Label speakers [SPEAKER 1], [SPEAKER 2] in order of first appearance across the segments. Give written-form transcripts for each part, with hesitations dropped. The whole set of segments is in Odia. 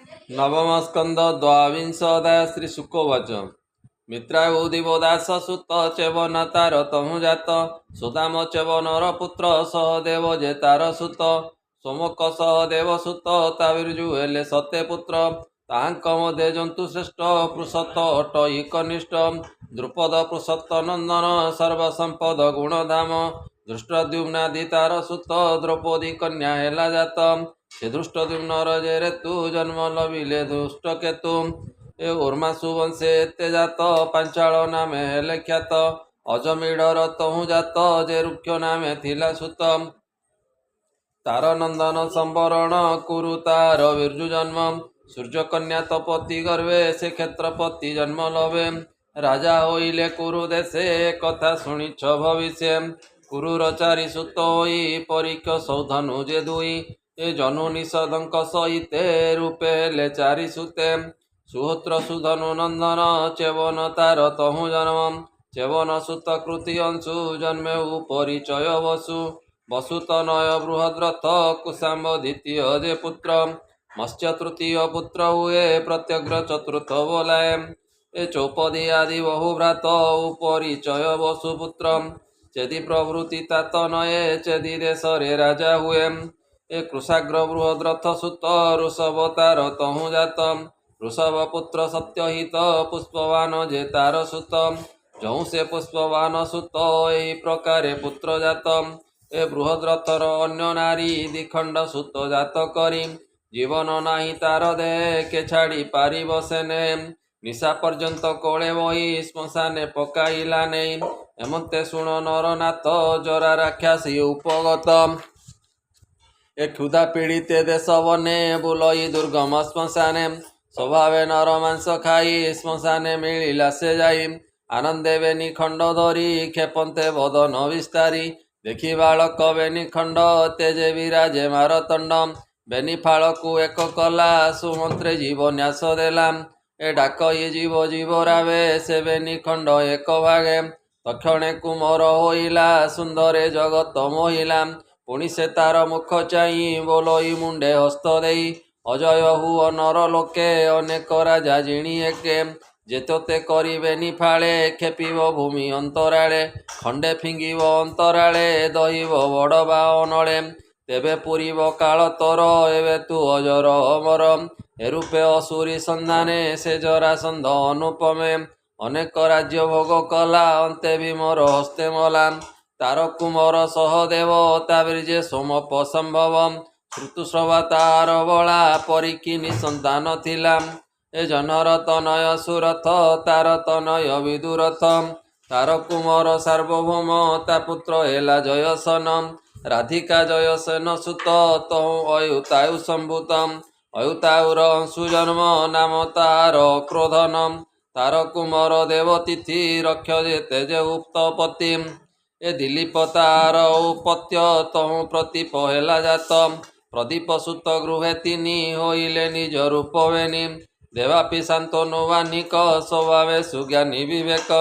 [SPEAKER 1] नवम स्कंद द्वाविंशोदय श्री शुकोवाच मित्राय उदिवोदास सुत चेवन तार तहु जात सुदाम चेवनर पुत्र सहदेव जे तार सुत सोमक सहदेव सुत ताविर्जु हेले सते पुत्र तांक मध्य जंतु श्रेष्ठ पृषत अटई कनिष्ठ द्रुपद पृषत नंदन सर्वसंपद गुणधाम दृष्टद्युम्नादि तार सुत द्रौपदी कन्या हेला जात ସେ ଦୃଷ୍ଟଦ୍ୟୁମ୍ନର ଯେ ରେତୁ ଜନ୍ମ ଲଭିଲେ ଦୁଷ୍ଟ କେତୁ ଏ ଉର୍ମାସୁ ବଂଶେ ଏତେ ଜାତ ପାଞ୍ଚାଳ ନାମେ ହେଲେ ଖ୍ୟାତ ଅଜମିଡ଼ର ତହୁଁ ଜାତ ଯେ ରୁକ୍ଷ ନାମେ ଥିଲା ସୁତ ତାର ନନ୍ଦନ ସମ୍ବରଣ କୁରୁ ତାର ବିର୍ଜୁ ଜନ୍ମ ସୂର୍ଯ୍ୟକନ୍ୟା ତପତି ଗର୍ଭେ ସେ କ୍ଷେତ୍ରପତି ଜନ୍ମ ଲଭେ ରାଜା ହୋଇଲେ କୁରୁ ଦେଶେ କଥା ଶୁଣିଛ ଭବିଷ୍ୟ କୁରୁର ଚାରି ସୁତ ହୋଇ ପରୀକ୍ଷ ସୌଧନୁ ଯେ ଦୁଇ ଏ ଜନୁ ନିଷଦଙ୍କ ସହିତେ ରୂପେ ହେଲେ ଚାରି ସୁତେ ସୁହୋତ୍ର ସୁଧନୁ ନନ୍ଦନ ଚେବନ ତାର ତହୁଁ ଜନ୍ମ ଚେବନ ସୁତ କୃତି ଅଂଶୁ ଜନ୍ମେ ପରିଚୟ ବସୁ ବସୁତନୟ ବୃହଦ୍ରଥ କୁଶାମ୍ବ ଦ୍ୱିତୀୟ ଯେ ପୁତ୍ର ମତ୍ସ୍ୟ ତୃତୀୟ ପୁତ୍ର ହୁଏ ପ୍ରତ୍ୟଗ୍ର ଚତୁର୍ଥ ବୋଲାଏ ଏ ଚୌପଦୀ ଆଦି ବହୁ ଭ୍ରାତ ପରିଚୟ ବସୁପୁତ୍ର ଚେଦି ପ୍ରଭୃତି ତାତ ନଏ ଚେଦି ଦେଶରେ ରାଜା ହୁଏ ଏ କୃଷାଗ୍ର ବୃହଦ୍ରଥ ସୁତ ଋଷଭ ତାର ତହୁଁ ଜାତ ଋଷଭ ପୁତ୍ର ସତ୍ୟହିତ ପୁଷ୍ପବାନ ଯେ ତାର ସୁତ ଯଉଁ ସେ ପୁଷ୍ପବାନ ସୁତ ଏହି ପ୍ରକାରେ ପୁତ୍ର ଜାତ ଏ ବୃହଦ୍ରଥର ଅନ୍ୟ ନାରୀ ଦ୍ୱିଖଣ୍ଡ ସୁତ ଜାତ କରି ଜୀବନ ନାହିଁ ତାର ଦେହେ ଛାଡ଼ି ପାରିବ ସେନେ ନିଶା ପର୍ଯ୍ୟନ୍ତ କୋଳେ ବହି ଶ୍ମଶାନେ ପକାଇଲା ନେଇ ଏମନ୍ତେ ଶୁଣ ନରନାଥ ଜରା ରାକ୍ଷାସୀ ଉପଗତ ଏ କ୍ଷୁଧା ପୀଡ଼ିତେ ଦେଶ ବନେ ବୁଲଇ ଦୁର୍ଗମ ଶ୍ମଶାନେ ସ୍ୱଭାବେ ନର ମାଂସ ଖାଇ ଶ୍ମଶାନେ ମିଳିଲା ସେ ଯାଇ ଆନନ୍ଦେ ବେନି ଖଣ୍ଡ ଧରି କ୍ଷେପନ୍ତେ ବଦନ ବିସ୍ତାରୀ ଦେଖି ବାଳକ ବେନି ଖଣ୍ଡ ତେଜେ ବିରାଜେ ମାରତଣ୍ଡ ବେନି ଫାଳକୁ ଏକ କଲା ସୁମନ୍ତ୍ରେ ଜୀବ ନ୍ୟାସ ଦେଲା ଏ ଡାକ ଇଏ ଜୀବ ଜୀବ ରାବେ ସେ ବେନି ଖଣ୍ଡ ଏକ ଭାଗେ ତକ୍ଷଣେ କୁମର ହୋଇଲା ସୁନ୍ଦରେ ଜଗତ ମୋହିଲା ପୁଣି ସେ ତାର ମୁଖ ଚାହିଁ ବୋଲଇ ମୁଣ୍ଡେ ହସ୍ତ ଦେଇ ଅଜୟ ହୁଅ ନର ଲୋକେ ଅନେକ ରାଜା ଜିଣି ଏକେ ଯେତୋତେ କରିବେନି ଫାଳେ ଖେପିବ ଭୂମି ଅନ୍ତରାଳେ ଖଣ୍ଡେ ଫିଙ୍ଗିବ ଅନ୍ତରାଳେ ଦହିବ ବଡ଼ ବା ଅନଳେ ତେବେ ପୁରିବ କାଳ ତୋର ଏବେ ତୁ ଅଜର ଅମର ଏ ରୂପେ ଅସୁରୀ ସନ୍ଧାନେ ସେ ଜରାସନ୍ଧ ଅନୁପମେ ଅନେକ ରାଜ୍ୟ ଭୋଗ କଲା ଅନ୍ତେ ଭୀମର ହସ୍ତେ ମଲା ତାର କୁମର ସହଦେବ ତାବିର୍ଜେ ସୋମପ ସମ୍ଭବ ଋତୁସ୍ରବା ତାର ବଳା ପରିକିନି ସନ୍ତାନ ଥିଲା ଏ ଜନର ତନୟ ସୁରଥ ତାର ତନୟ ବିଦୁରଥ ତାର କୁମର ସାର୍ବଭୌମ ତା ପୁତ୍ର ହେଲା ଜୟସନ ରାଧିକା ଜୟସେନ ସୁତ ତହୁଁ ଅୟୁତାୟୁ ସମ୍ଭୂତ ଅୟୁତାୟୁର ଅଂଶୁ ଜନ୍ମ ନାମ ତାର କ୍ରୋଧନ ତାର କୁମର ଦେବତିଥି ରକ୍ଷ ଯେତେ ଯେ ଉକ୍ତପତି ଏ ଦିଲୀପ ତାର ଉପତ୍ୟ ତହୁଁ ପ୍ରଦୀପ ହେଲା ଜାତ ପ୍ରଦୀପ ସୁତ ଗୃହେ ତିନି ହୋଇଲେ ନିଜ ରୂପ ବେନି ଦେବାପି ଶାନ୍ତନୁବାନିକ ସ୍ୱଭାବେ ସୁଜ୍ଞାନୀ ବିବେକ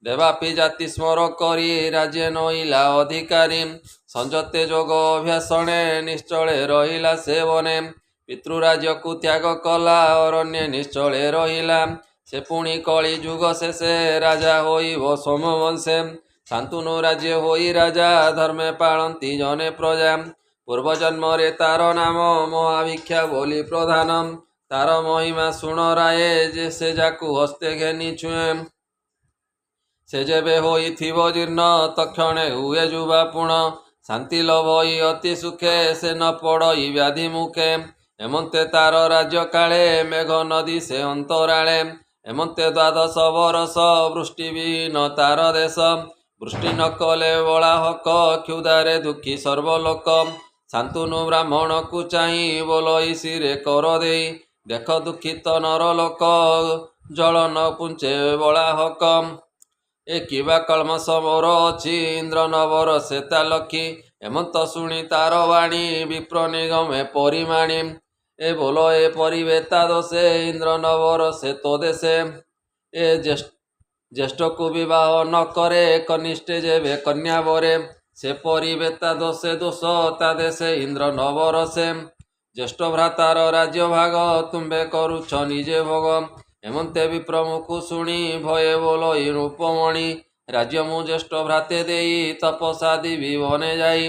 [SPEAKER 1] ଦେବାପି ଜାତି ସ୍ମର କରି ରାଜ୍ୟ ନଇଲା ଅଧିକାରୀ ସଂଯତେ ଯୋଗ ଅଭ୍ୟାସଣେ ନିଶ୍ଚଳେ ରହିଲା ସେ ବନେ ପିତୃରାଜ୍ୟକୁ ତ୍ୟାଗ କଲା ଅରଣ୍ୟ ନିଶ୍ଚଳେ ରହିଲା ସେ ପୁଣି କଳି ଯୁଗ ଶେଷେ ରାଜା ହୋଇବ ସୋମବଂଶେ ଶାନ୍ତନୁ ରାଜ୍ୟ ହୋଇ ରାଜା ଧର୍ମେ ପାଳନ୍ତି ଜନେ ପ୍ରଜା ପୂର୍ବଜନ୍ମରେ ତାର ନାମ ମହାଭିକ୍ଷା ବୋଲି ପ୍ରଧାନ ତାର ମହିମା ଶୁଣ ରାଏ ଯେ ସେ ଯାକୁ ହସ୍ତେ ଘେନି ଛୁଏଁ ସେ ଯେବେ ହୋଇଥିବ ଜୀର୍ଣ୍ଣ ତକ୍ଷଣେ ହୁଏ ଯୁବା ପୁଣ ଶାନ୍ତି ଲଭଇ ଅତି ସୁଖେ ସେ ନ ପଡ଼ଇ ବ୍ୟାଧି ମୁଖେ ଏମନ୍ତେ ତାର ରାଜ୍ୟ କାଳେ ମେଘ ନଦୀ ସେ ଅନ୍ତରାଳେ ଏମନ୍ତେ ଦ୍ୱାଦଶ ବରଷ ବୃଷ୍ଟି ବିହୀନ ତାର ଦେଶ ବୃଷ୍ଟି ନ କଲେ ବଳା ହକ କ୍ଷୁଧାରେ ଦୁଃଖୀ ସର୍ବଲୋକ ଶାନ୍ତନୁ ବ୍ରାହ୍ମଣକୁ ଚାହିଁ ବୋଲଇ ଶିରେ କର ଦେଇ ଦେଖ ଦୁଃଖିତ ନର ଲୋକ ଜଳ ନ ପୁଞ୍ଚେ ବଳା ହକ ଏ କିବା କଳ୍ମଷ ମୋର ଅଛି ଇନ୍ଦ୍ର ନବର ସେତା ଲକ୍ଷୀ ଏମନ୍ତ ଶୁଣି ତାର ବାଣୀ ବିପ୍ର ନିଗମେ ପରିମାଣୀ ଏ ବୋଲ ଏ ପରିବେତା ଦୋଷେ ଇନ୍ଦ୍ର ନବର ସେ ତ ଦେଶେ ଏ জ্যেষ্ঠକୁ ବିବାହ ନ କରେ କନିଷ୍ଠେ ଯେବେ କନ୍ୟା ବରେ ସେ ପରିବେତା ଦୋଷେ ଦୋଷ ତା ଦେଶେ ଇନ୍ଦ୍ର ନବରସେ জ্যେଷ୍ঠ ଭ୍ରାତାର ରାଜ୍ୟ ଭାଗ ତୁମ୍ଭେ କରୁଛ ନିଜେ ଭୋଗ। ଏମନ୍ତେ ବିପ୍ର ମୁଖୁ ଶୁଣି ଭୟେ ବୋଲଇ ରୂପମଣି ରାଜ୍ୟ ମୁଁ ଜ୍ୟେଷ୍ଠ ଭ୍ରାତେ ଦେଇ ତପସା ଦିବି ବନେ ଯାଇ।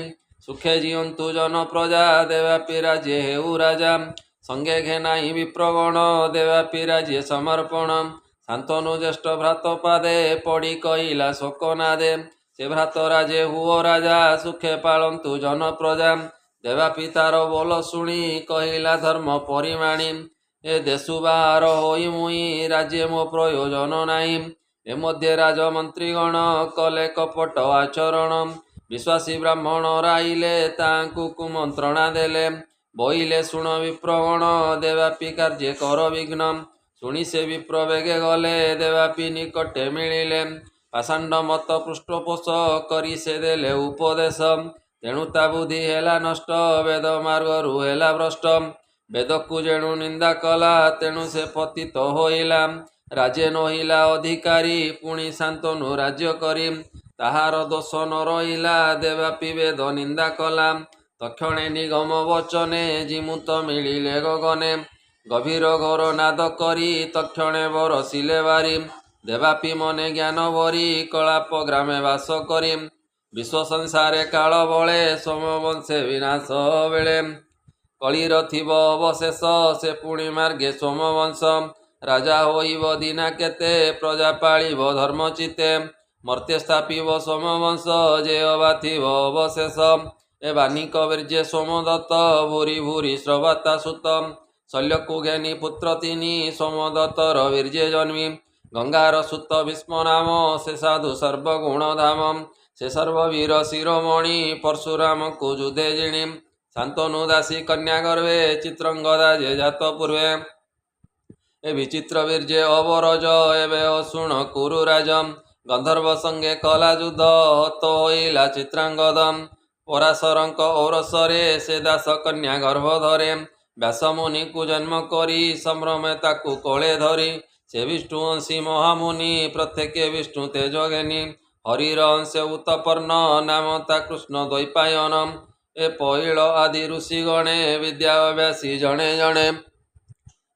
[SPEAKER 1] ସୁଖେ ଜିଅନ୍ତୁ ଜନ ପ୍ରଜା ଦେବାପି ରାଜ୍ୟ ହେଉ ରାଜା। ସଙ୍ଗେ ଘେନାଇ ବିପ୍ରଗଣ ଦେବାପି ରାଜ୍ୟ ସମର୍ପଣ। ଶାନ୍ତନୁ ଜ୍ୟେଷ୍ଠ ଭ୍ରାତ ପାଦେ ପଡ଼ି କହିଲା ଶୋକନାଦେ। ସେ ଭ୍ରାତ ରାଜେ ହୁଅ ରାଜା ସୁଖେ ପାଳନ୍ତୁ ଜନ ପ୍ରଜା। ଦେବାପି ତାର ବୋଲ ଶୁଣି କହିଲା ଧର୍ମ ପରିମାଣି। ଏ ଦେଶୁ ବାହାର ହୋଇ ମୁଇଁ ରାଜ୍ୟ ମୋ ପ୍ରୟୋଜନ ନାହିଁ। ଏ ମଧ୍ୟ ରାଜମନ୍ତ୍ରୀଗଣ କଲେ କପଟ ଆଚରଣ। ବିଶ୍ୱାସୀ ବ୍ରାହ୍ମଣ ରାଇଲେ ତାଙ୍କୁ କୁମନ୍ତ୍ରଣା ଦେଲେ। ବଇଲେ ଶୁଣ ବିପ୍ରଗଣ ଦେବାପି କାର୍ଯ୍ୟ କର ବିଘ୍ନ। ଶୁଣି ସେ ବିପ୍ର ବେଗେ ଗଲେ ଦେବାପି ନିକଟେ ମିଳିଲେ। ପାଷାଣ୍ଡ ମତ ପୃଷ୍ଠପୋଷ କରି ସେ ଦେଲେ ଉପଦେଶ। ତେଣୁ ତା ବୁଦ୍ଧି ହେଲା ନଷ୍ଟ ବେଦ ମାର୍ଗରୁ ହେଲା ଭ୍ରଷ୍ଟ। ବେଦକୁ ଯେଣୁ ନିନ୍ଦା କଲା ତେଣୁ ସେ ପତିତ ହୋଇଲା। ରାଜେ ନହିଲା ଅଧିକାରୀ ପୁଣି ଶାନ୍ତନୁ ରାଜ୍ୟ କରି। ତାହାର ଦୋଷ ନ ରହିଲା ଦେବାପି ବେଦ ନିନ୍ଦା କଲା। ତକ୍ଷଣେ ନିଗମ ବଚନେ ଜିମୁତ ମିଳିଲେ ଗଗନେ। ଗଭୀର ଘୋର ନାଦ କରି ତକ୍ଷଣେ ବରସିଲେ ବାରି। ଦେବାପି ମନେ ଜ୍ଞାନ ଭରି କଳାପ ଗ୍ରାମେ ବାସ କରି। ବିଶ୍ୱ ସଂସାରେ କାଳ ବଳେ ସୋମବଂଶେ ବିନାଶ ବେଳେ। କଳିର ଥିବ ଅବଶେଷ ସେ ପୁଣି ମାର୍ଗେ ସୋମବଂଶ। ରାଜା ହୋଇବ ଦିନା କେତେ ପ୍ରଜା ପାଳିବ ଧର୍ମ ଚିତେ। ମର୍ତ୍ତେ ସ୍ଥାପିବ ସୋମବଂଶ ଯେ ଅବା ଥିବ ଅବଶେଷ। ଏ ବାନିକ ବୀର୍ଯ୍ୟ ସୋମଦତ୍ତ ଭୁରି ଭୁରି ଶ୍ରବାତା ସୁତ। ଶଲ୍ୟକୁ ଘେନି ପୁତ୍ର ତିନି ସୋମଦତ୍ତର ବୀର୍ଯ୍ୟ ଜନ୍ମୀ। ଗଙ୍ଗାର ସୁତ ଭୀଷ୍ମ ନାମ ସେ ସାଧୁ ସର୍ବଗୁଣ ଧାମ। ସେ ସର୍ବବୀର ଶିରୋମଣି ପରଶୁରାମକୁ ଯୁଧେ ଜିଣି। ଶାନ୍ତନୁ ଦାସୀ କନ୍ୟା ଗର୍ଭେ ଚିତ୍ରଙ୍ଗଦା ଯେ ଜାତ ପୂର୍ବେ। ଏ ବିଚିତ୍ର ବୀର୍ଯ୍ୟ ଅବରଜ ଏବେ ଅଶୁଣ କୁରୁ ରାଜ। ଗନ୍ଧର୍ବ ସଙ୍ଗେ କଲା ଯୁଦ୍ଧ ହତ ହୋଇଲା ଚିତ୍ରାଙ୍ଗଦ। ପରାଶରଙ୍କ ଔରସରେ ସେ ଦାସ କନ୍ୟା ଗର୍ଭ ଧରେ। ବ୍ୟାସମୁନିକୁ ଜନ୍ମ କରି ସମ୍ଭ୍ରମେ ତାକୁ କୋଳେ ଧରି। ସେ ବିଷ୍ଣୁ ଅଂଶୀ ମହାମୁନି ପ୍ରତ୍ୟେକେ ବିଷ୍ଣୁ ତେଜ ଘେନି। ହରିର ଅଂଶ ଉତ୍ତପର୍ଣ୍ଣ ନାମ ତା କୃଷ୍ଣ ଦ୍ୱୈପାୟନ। ଏ ପଇଳ ଆଦି ଋଷି ଗଣେ ବିଦ୍ୟା ଅଭ୍ୟାସୀ ଜଣେ ଜଣେ।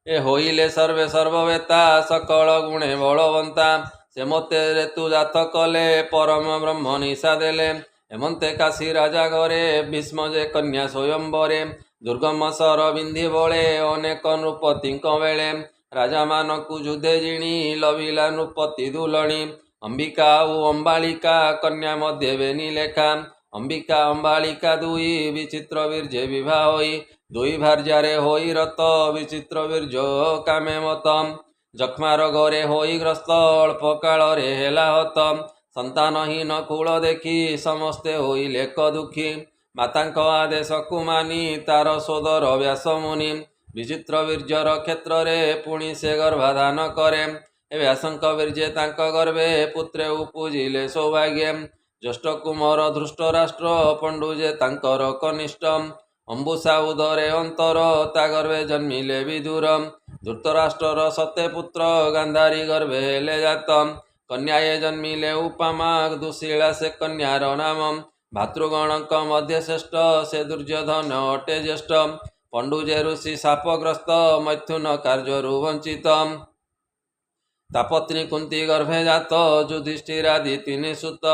[SPEAKER 1] ଏ ହୋଇଲେ ସର୍ବେ ସର୍ବବେତା ସକଳ ଗୁଣେ ବଳବନ୍ତା। ସେ ମୋତେ ରେତୁ ଜାତ କଲେ ପରମ ବ୍ରହ୍ମ ନିଶା ଦେଲେ। ଏମନ୍ତେ କାଶୀ ରାଜା ଘରେ ଭୀଷ୍ମ ଯେ କନ୍ୟା ସ୍ୱୟଂବରେ। ଦୁର୍ଗମ ସର ବିନ୍ଧି ବଳେ ଅନେକ ନୃପତିଙ୍କ ବେଳେ। ରାଜାମାନଙ୍କୁ ଯୁଧେ ଜିଣି ଲଭିଲା ନୃପତି ଦୁଲଣୀ। ଅମ୍ବିକା ଓ ଅମ୍ବାଳିକା କନ୍ୟା ମଧ୍ୟ ବେନି ଲେଖା। ଅମ୍ବିକା ଅମ୍ବାଳିକା ଦୁଇ ବିଚିତ୍ର ବୀର୍ଯ୍ୟ ବିବାହ ହୋଇ। ଦୁଇ ଭାର୍ଯ୍ୟାରେ ହୋଇ ରତ ବିଚିତ୍ର ବୀର୍ଯ୍ୟ କାମେ ମତ। ଯକ୍ଷ୍ମାର ଘରେ ହୋଇ ଗ୍ରସ୍ତ ଅଳ୍ପ କାଳରେ ହେଲା ହତ। ସନ୍ତାନହୀନ କୁଳ ଦେଖି ସମସ୍ତେ ହୋଇଲେ କ ଦୁଃଖୀ। ମାତାଙ୍କ ଆଦେଶକୁ ମାନି ତାର ସୋଦର ବ୍ୟାସ ମୁନି। ବିଚିତ୍ର ବୀର୍ଯ୍ୟର କ୍ଷେତ୍ରରେ ପୁଣି ସେ ଗର୍ଭାଧାନ କରେ। ଏ ବ୍ୟାସଙ୍କ ବୀର୍ଯ୍ୟ ତାଙ୍କ ଗର୍ଭେ ପୁତ୍ରେ ଉପୁଜିଲେ ସୌଭାଗ୍ୟ। ଜ୍ୟେଷ୍ଠ କୁମର ଧୃଷ୍ଟ ରାଷ୍ଟ୍ର ପଣ୍ଡୁ ଯେ ତାଙ୍କର କନିଷ୍ଠ। ଅମ୍ବୁସା ଉଦରେ ଅନ୍ତର ତା ଗର୍ଭେ ଜନ୍ମିଲେ ବିଦୁର। ଧୃତରାଷ୍ଟ୍ରର ସତେ ପୁତ୍ର ଗାନ୍ଧାରୀ ଗର୍ଭେ ହେଲେ ଜାତ। କନ୍ୟାଏ ଜନ୍ମିଲେ ଉପମା ଦୁଶୀଳା ସେ କନ୍ୟାର ନାମ। ଭାତୃଗଣଙ୍କ ମଧ୍ୟ ଶ୍ରେଷ୍ଠ ସେ ଦୁର୍ଯ୍ୟୋଧନ ଅଟେ ଜ୍ୟେଷ୍ଠ। ପଣ୍ଡୁ ଯେ ଋଷି ଶାପଗ୍ରସ୍ତ ମୈଥୁନ କାର୍ଯ୍ୟରୁ ବଞ୍ଚିତ। ତା ପତ୍ନୀ କୁନ୍ତୀ ଗର୍ଭେ ଜାତ ଯୁଧିଷ୍ଠିରାଦି ତିନି ସୁତ।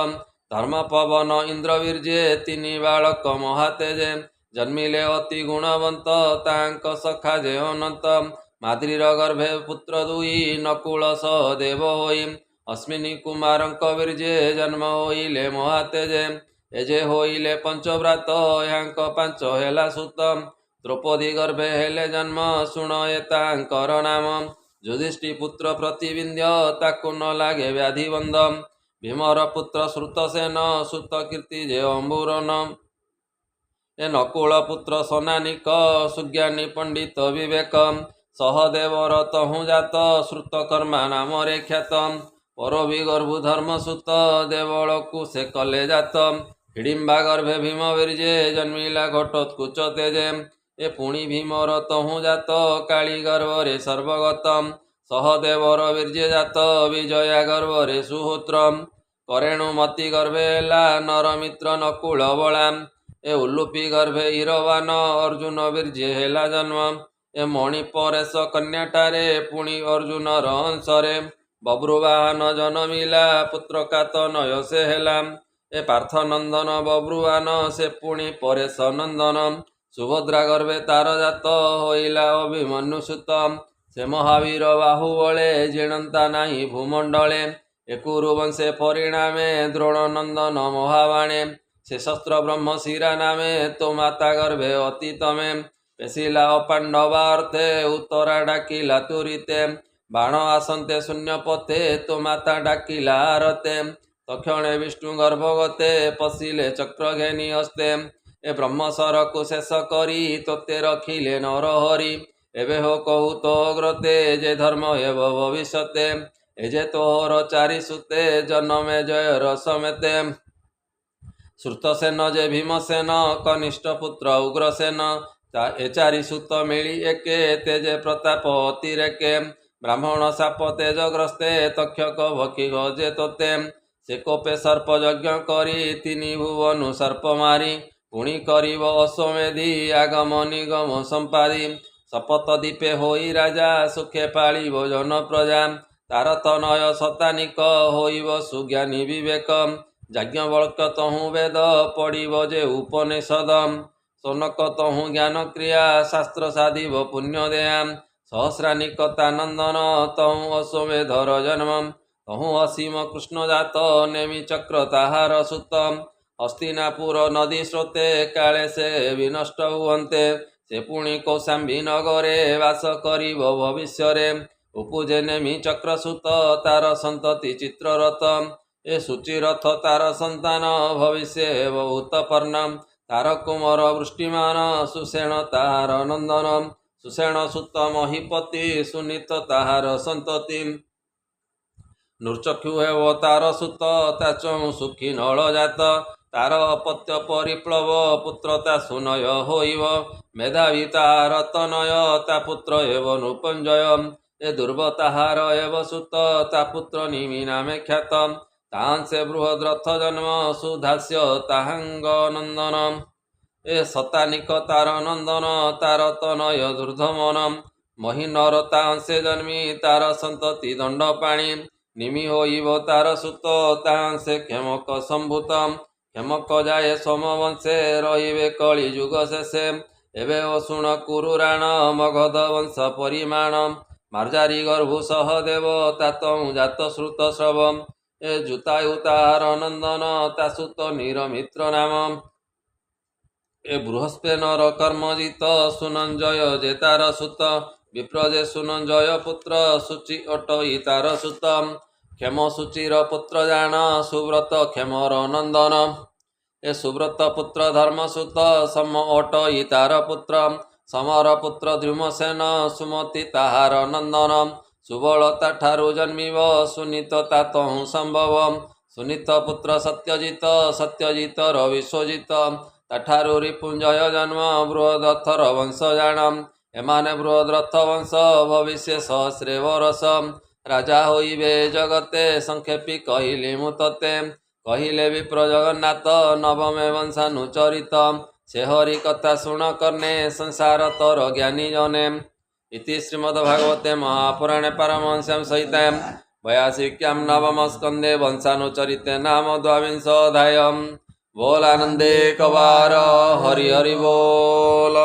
[SPEAKER 1] ଧର୍ମ ପବନ ଇନ୍ଦ୍ର ବୀର୍ଯ୍ୟେ ତିନି ବାଳକ ମହାତେଜେ। ଜନ୍ମିଲେ ଅତି ଗୁଣବନ୍ତ ତାଙ୍କ ସଖା ଯେ ଅନନ୍ତ। ମାଦ୍ରୀର ଗର୍ଭେ ପୁତ୍ର ଦୁଇ ନକୁଳ ସହଦେବ ହୋଇ। ଅଶ୍ମିନୀ କୁମାରଙ୍କ ବୀର୍ଯ୍ୟେ ଜନ୍ମ ହୋଇଲେ ମହାତେଜେ। ଏ ଯେ ହୋଇଲେ ପଞ୍ଚଭ୍ରାତ ଏହାଙ୍କ ପାଞ୍ଚ ହେଲା ସୁତ। ଦ୍ରୌପଦୀ ଗର୍ଭେ ହେଲେ ଜନ୍ମ ଶୁଣ ଏ ତାଙ୍କର ନାମ। ଯୁଧିଷ୍ଠି ପୁତ୍ର ପ୍ରତିବିନ୍ଧ୍ୟ ତାକୁ ନ ଲାଗେ ବ୍ୟାଧି ବନ୍ଧ। ଭୀମର ପୁତ୍ର ଶ୍ରୁତସେନ ସୁତ କୀର୍ତ୍ତି ଯେ ଅମ୍ବୁରନ। ଏ ନକୁଳ ପୁତ୍ର ସନାନିକ ସୁଜ୍ଞାନୀ ପଣ୍ଡିତ ବିବେକ। ସହଦେବର ତହୁଁ ଜାତ ଶ୍ରୁତକର୍ମା ନାମରେ ଖ୍ୟାତ। ପରବି ଗର୍ଭୁ ଧର୍ମସୁତ ଦେବଳକୁ ସେ କଲେ ଜାତ। ହିଡ଼ିମ୍ବା ଗର୍ଭେ ଭୀମ ବୀର୍ଯ୍ୟେ ଜନ୍ମିଲା ଘଟୋତ୍କୁଚ ତେଜେ। ଏ ପୁଣି ଭୀମର ତହୁଁ ଜାତ କାଳୀ ଗର୍ଭରେ ସର୍ବଗତ। ସହଦେବର ବୀର୍ଯ୍ୟ ଜାତ ବିଜୟା ଗର୍ଭରେ ସୁହୂତ୍ର। କରେଣୁ ମତି ଗର୍ଭେ ହେଲା ନରମିତ୍ର ନକୁଳ ବଳା। ଏ ଉଲ୍ଲୁପି ଗର୍ଭେ ଇରବାନ ଅର୍ଜୁନ ବୀର୍ଯ୍ୟ ହେଲା ଜନ୍ମ। ଏ ମଣି ପରେଶ କନ୍ୟାଟାରେ ପୁଣି ଅର୍ଜୁନର ଅଂଶରେ ବବ୍ରୁବାହନ ଜନମିଲା ପୁତ୍ର କାତ ନୟ ସେ ହେଲା। ଏ ପାର୍ଥ ନନ୍ଦନ ବବ୍ରୁବାନ ସେ ପୁଣି ପରେଶ ନନ୍ଦନ। ସୁଭଦ୍ରା ଗର୍ଭେ ତାର ଜାତ ହୋଇଲା ଅଭିମନ୍ୟୁ ସୁତ। ସେ ମହାବୀର ବାହୁବଳେ ଜିଣନ୍ତା ନାହିଁ ଭୂମଣ୍ଡଳେ। ଏ କୁରୁବଂଶେ ପରିଣାମେ ଦ୍ରୋଣ ନନ୍ଦନ ମହାବାଣେ। ସେ ଶସ୍ତ୍ର ବ୍ରହ୍ମ ଶିରା ନାମେ ତୋ ମାତା ଗର୍ଭେ ଅତି ତମେ। ପେଶିଲା ଅପାଣ୍ଡବା ଅର୍ଥେ ଉତ୍ତରା ଡାକିଲା ତୁରିତେ। ବାଣ ଆସନ୍ତେ ଶୂନ୍ୟ ପଥେ ତୋ ମାତା ଡାକିଲା ଆରତେ। ତକ୍ଷଣେ ବିଷ୍ଣୁ ଗର୍ଭଗତେ ପଶିଲେ ଚକ୍ର ଘେନି ହସ୍ତେ। ଏ ବ୍ରହ୍ମଶରକୁ ଶେଷ କରି ତୋତେ ରଖିଲେ ନରହରି। ଏବେ ହୋ କହୁ ତୋ ଗ୍ରତେ ଯେ ଧର୍ମ ହେବ ଭବିଷ୍ୟତେ। ଏ ଯେ ତୋହର ଚାରି ସୁତେ ଜନମେ ଜୟର ସಮೇତେ। ଶ୍ରୁତସେନ ଯେ ଭୀମସେନ କନିଷ୍ଠ ପୁତ୍ର ଉଗ୍ରସେନ। ଏ ଚାରି ସୁତ ମିଳି ଏକେ ତେଜେ ପ୍ରତାପ ଅତିରେକେ। ବ୍ରାହ୍ମଣ ସାପ ତେଜଗ୍ରସ୍ତେ ତକ୍ଷକ ଭକ୍ଷି ଗଜେ ତୋତେ। ସେ କୋପେ ସର୍ପ ଯଜ୍ଞ କରି ତିନି ଭୁବନୁ ସର୍ପ ମାରି। ପୁଣି କରିବ ଅଶ୍ୱମେଧି ଆଗମ ନିଗମ ସମ୍ପାଦି। ଶପଥ ଦୀପେ ହୋଇ ରାଜା ସୁଖେ ପାଳିବ ଜନ ପ୍ରଜା। ତାର ତନୟ ଶତାନିକ ହୋଇବ ସୁଜ୍ଞାନୀ ବିବେକ। ଯାଜ୍ଞବଲ୍କ୍ୟ ତହୁଁ ବେଦ ପଡ଼ିବ ଯେ ଉପନିଷଦ। ସୋନକ ତହୁଁ ଜ୍ଞାନ କ୍ରିୟା ଶାସ୍ତ୍ର ସାଧିବ ପୁଣ୍ୟ ଦେୟା। ସହସ୍ରାନିକ ତାନନ୍ଦନ ତହୁଁ ଅଶ୍ୱମେଧର ଜନ୍ମ। ତହୁଁ ଅସୀମ କୃଷ୍ଣ ଜାତ ନେମି ଚକ୍ର ତାହାର ସୁତ। ହସ୍ତିନାପୁର ନଦୀ ସ୍ରୋତେ କାଳେ ସେ ବିନଷ୍ଟ ହୁଅନ୍ତେ। ସେ ପୁଣି କୌଶାମ୍ବୀ ନଗରେ ବାସ କରିବ ଭବିଷ୍ୟରେ। ଉପୁଜେ ନେମି ଚକ୍ରସୂତ ତାର ସନ୍ତତି ଚିତ୍ରରଥ। ଏ ସୂଚିରଥ ତାର ସନ୍ତାନ ଭବିଷ୍ୟ ହେବ ଉତ୍ତପର୍ଣ୍ଣ। ତାର କୁମର ବୃଷ୍ଟିମାନ ସୁଷେଣ ତାହାର ନନ୍ଦନ। ସୁଷେଣ ସୁତ ମହିପତି ସୁନୀତ ତାହାର ସନ୍ତତି। ନୃଚକ୍ଷୁ ହେବ ତାର ସୁତ ତା ଚହୁଁ ସୁଖୀ ନଳ ଜାତ। ତାର ଅପତ୍ୟ ପରିପ୍ଳବ ପୁତ୍ର ତା ସୁନୟ ହୋଇବ। ମେଧାବୀ ତାହାର ତନୟ ତା ପୁତ୍ର ହେବ ନୃପଞ୍ଜୟ। ଏ ଦୁର୍ବ ତାହାର ହେବ ସୁତ ତା ପୁତ୍ର ନିମି ନାମେ ଖ୍ୟାତ। ତାହାଂସେ ବୃହଦ୍ରଥ ଜନ୍ମ ସୁଧାସ୍ୟ ତାହାଙ୍ଗ ନନ୍ଦନ। ଏ ଶତାନିକ ତାର ନନ୍ଦନ ତାର ତନୟ ଦୁର୍ଦ୍ଧମନ। ମହିନର ତାହାଂସେ ଜନ୍ମି ତାର ସନ୍ତତି ଦଣ୍ଡପାଣି। ନିମି ହୋଇବ ତାର ସୁତ ତାହାଂସେ କ୍ଷମକ ସମ୍ଭୂତ। କ୍ଷମକ ଯାଏ ସୋମବଂଶେ ରହିବେ କଳି ଯୁଗ ଶେଷେ। ଏବେ ଓ ଶୁଣ କୁରୁରାଣ ମଗଧ ବଂଶ ପରିମାଣ। ମାର୍ଜାରୀ ଗର୍ଭୁ ସହଦେବ ତା ତହୁଁ ଜାତ ଶ୍ରୁତ ଶ୍ରବ। ଏ ଜୁତାୟୁ ତାହାର ନନ୍ଦନ ତା ସୁତ ନିରମିତ୍ର ନାମ। ଏ ବୃହସ୍ପେନର କର୍ମଜିତ ସୁନଞ୍ଜୟ ଯେ ତାର ସୁତ। ବିପ୍ର ଯେ ସୁନଞ୍ଜୟ ପୁତ୍ର ସୂଚି ଅଟଇ ତାର ସୁତ। କ୍ଷମ ସୂଚିର ପୁତ୍ର ଜାଣ ସୁବ୍ରତ କ୍ଷମର ନନ୍ଦନ। ଏ ସୁବ୍ରତ ପୁତ୍ର ଧର୍ମସୂତ ସମ ଅଟଇ ତାର ପୁତ୍ର। ସମର ପୁତ୍ର ଦ୍ରୁମସେନ ସୁମତି ତାହାର ନନ୍ଦନ। ସୁବଳ ତା ଠାରୁ ଜନ୍ମିବ ସୁନୀତ ତା ତହୁଁ ସମ୍ଭବ। ସୁନୀତ ପୁତ୍ର ସତ୍ୟଜିତ ସତ୍ୟଜିତର ବିଶ୍ୱଜିତ। ତାଠାରୁ ରିପୁଞ୍ଜୟ ଜନ୍ମ ବୃହଦଥର ବଂଶ ଜାଣ। ଏମାନେ ବୃହଦ୍ରଥ ବଂଶ ଭବିଷ୍ୟ ସହସ୍ରେ ବରଷ। ରାଜା ହୋଇବେ ଜଗତେ ସଂକ୍ଷେପି କହିଲି ମୁଁ ତତେ। କହିଲେ ବିପ୍ର ଜଗନ୍ନାଥ ନବମେ ବଂଶାନୁଚରିତ। ସେ ହରି କଥା ଶୁଣ କର୍ଣ୍ଣେ ସଂସାର ତର ଜ୍ଞାନୀ ଜନେ। ଇତି ଶ୍ରୀମଦ୍ଭାଗବତେ ମହାପୁରାଣେ ପାରମହଂସ୍ୟାଂ ସହିତାୟାଂ 82 ନବମ ସ୍କନ୍ଧେ ବଂଶାନୁଚରିତେ ନାମ 22 ଅଧ୍ୟାୟ। बोल आनंदे कवार हरि हरि बोल।